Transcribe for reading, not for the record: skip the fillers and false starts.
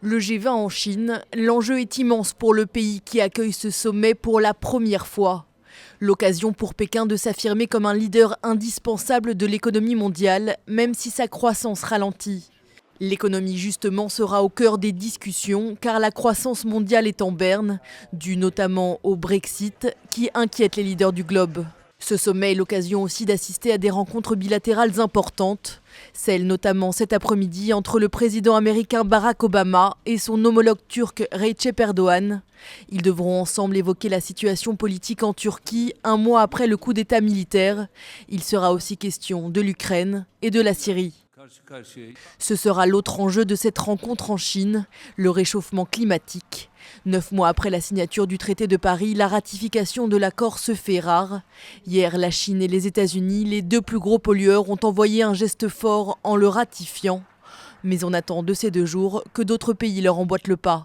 Le G20 en Chine, l'enjeu est immense pour le pays qui accueille ce sommet pour la première fois. L'occasion pour Pékin de s'affirmer comme un leader indispensable de l'économie mondiale, même si sa croissance ralentit. L'économie justement sera au cœur des discussions car la croissance mondiale est en berne, due notamment au Brexit qui inquiète les leaders du globe. Ce sommet est l'occasion aussi d'assister à des rencontres bilatérales importantes, celle notamment cet après-midi entre le président américain Barack Obama et son homologue turc Recep Erdoğan. Ils devront ensemble évoquer la situation politique en Turquie un mois après le coup d'État militaire. Il sera aussi question de l'Ukraine et de la Syrie. Ce sera l'autre enjeu de cette rencontre en Chine, le réchauffement climatique. 9 mois après la signature du traité de Paris, la ratification de l'accord se fait rare. Hier, la Chine et les États-Unis, les deux plus gros pollueurs, ont envoyé un geste fort en le ratifiant. Mais on attend de ces 2 jours que d'autres pays leur emboîtent le pas.